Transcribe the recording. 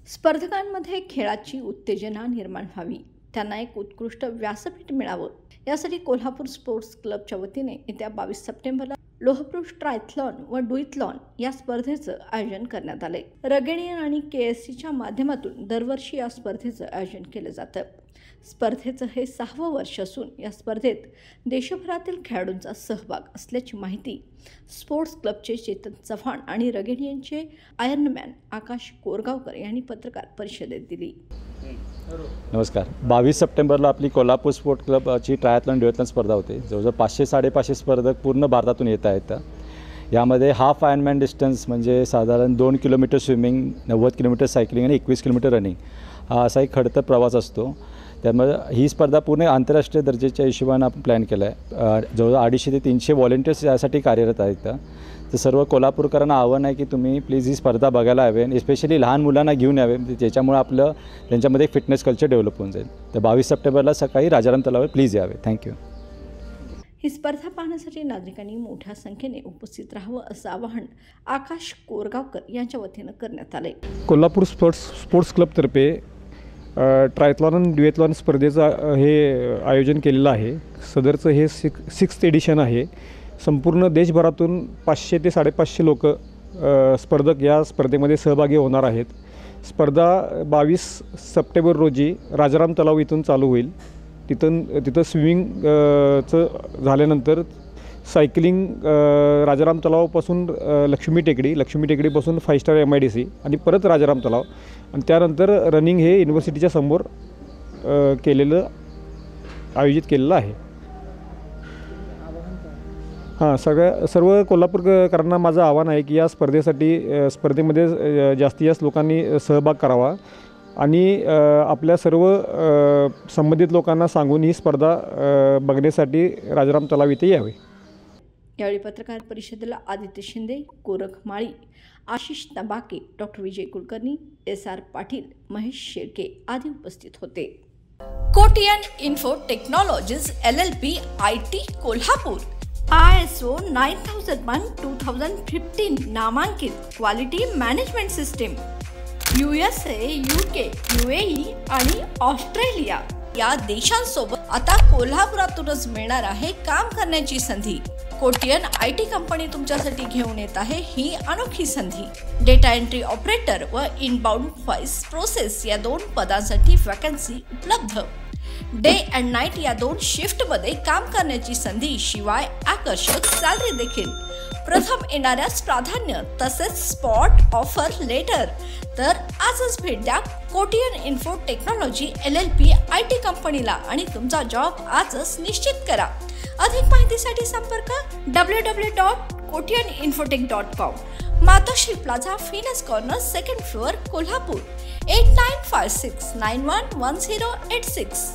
स्पर्धकांमध्ये खेळाची उत्तेजना निर्माण व्हावी, त्यांना एक उत्कृष्ट व्यासपीठ मिळावं यासाठी कोल्हापूर स्पोर्ट्स क्लबच्या वतीने येत्या 22 सप्टेंबरला लोहपुरुष ट्रायथलॉन व डुईथलॉन या स्पर्धेचं आयोजन करण्यात आले। रगेडियन आणि KSCच्या माध्यमातून दरवर्षी या स्पर्धेचं आयोजन केलं जातं। स्पर्धेचं हे 6वं वर्ष असून या स्पर्धेत देशभरातील खेळाडूंचा सहभाग असल्याची माहिती स्पोर्ट्स क्लबचे चेतन चव्हाण आणि रगेडियनचे आयर्नमॅन आकाश कोरगावकर यांनी पत्रकार परिषदेत दिली। नमस्कार। 22 सप्टेंबरला आपली कोल्हापूर स्पोर्ट्स क्लबची ट्रायथलॉन डुएथलॉन स्पर्धा होते। जवळजवळ 500-550 स्पर्धक पूर्ण भारतातून येत आहेत। यामध्ये हाफ आयर्नमॅन डिस्टन्स म्हणजे साधारण 2 किलोमीटर स्विमिंग, 90 किलोमीटर सायकलिंग आणि 21 किलोमीटर रनिंग हा असा एक खडतर प्रवास असतो। त्यामुळे ही स्पर्धा पूर्ण आंतरराष्ट्रीय दर्जाच्या हिशोबाने आपण प्लॅन केला आहे। जवळजवळ 250 ते 300 व्हॉलंटियर्स यासाठी कार्यरत आहेत। तर सर्व कोल्हापूरकरांना आव्हान आहे की तुम्ही प्लीज ही स्पर्धा बघायला हवे, स्पेशली लहान मुलांना घेऊन यावे, ज्याच्यामुळे आपलं त्यांच्यामध्ये फिटनेस कल्चर डेव्हलप होऊन जाईल। तर 22 सप्टेंबरला सकाळी राजाराम तलावावर प्लीज यावे। थँक्यू। ही स्पर्धा पाहण्यासाठी नागरिकांनी मोठ्या संख्येने उपस्थित राहावं असं आवाहन आकाश कोरगावकर यांच्या वतीनं करण्यात आले। कोल्हापूर स्पोर्ट्स क्लबतर्फे ट्रायथलॉन आणि ड्युएथलॉन स्पर्धेचं हे आयोजन केलेलं आहे। सदरचं हे 6th एडिशन आहे। संपूर्ण देशभरातून 500 ते 550 लोक स्पर्धक या स्पर्धेमध्ये सहभागी होणार आहेत। स्पर्धा 22 सप्टेंबर रोजी राजाराम तलाव इथून चालू होईल। तिथं स्विमिंगचं झाल्यानंतर सायकलिंग राजाराम तलावापासून लक्ष्मी टेकडीपासून 5 स्टार MIDC आणि परत राजाराम तलाव आणि त्यानंतर रनिंग हे युनिव्हर्सिटीच्या समोर आयोजित केलेलं आहे। सर्व कोल्हापूरकरांना माझं आव्हान आहे की या स्पर्धेमध्ये जास्तीत जास्त लोकांनी सहभाग करावा आणि आपल्या सर्व संबंधित लोकांना सांगून ही स्पर्धा बघण्यासाठी राजाराम तलाव इथे यावे। यावेळी पत्रकार परिषदेला आदित्य शिंदे, गोरख माळी, आशिष तंबाके, डॉक्टर विजय कुलकर्णी, SR पाटील, महेश शेळके आदी उपस्थित होते। Kotian info technologies LLP IT Kolhapur ISO 9001:2015 नामांकित quality management system USA, UK, UAE आणि ऑस्ट्रेलिया या देशांसोबत आता कोल्हापुरातूनच मिळणार आहे काम करण्याची संधी। कोटियन IT कंपनी तुमच्यासाठी घेऊन येत आहे ही अनोखी संधी। डेटा एंट्री ऑपरेटर व इनबाउंड व्हॉइस प्रोसेस या 2 पदांसाठी वॅकन्सी उपलब्ध। डे अँड नाईट या 2 शिफ्टमध्ये काम करण्याची संधी, शिवाय आकर्षक सॅलरी देखील। प्रथम येणाऱ्यास प्राधान्य तसेच स्पॉट ऑफर लेटर। तर आजच भेट द्या Kotian info technology LLP IT कंपनीला आणि तुमचा जॉब आजच निश्चित करा। अधिक माहितीसाठी संपर्क www.kotiyaninfotech.com, मातोश्री प्लाझा, फिनस कॉर्नर, 2nd फ्लोअर, कोल्हापूर 8956911086।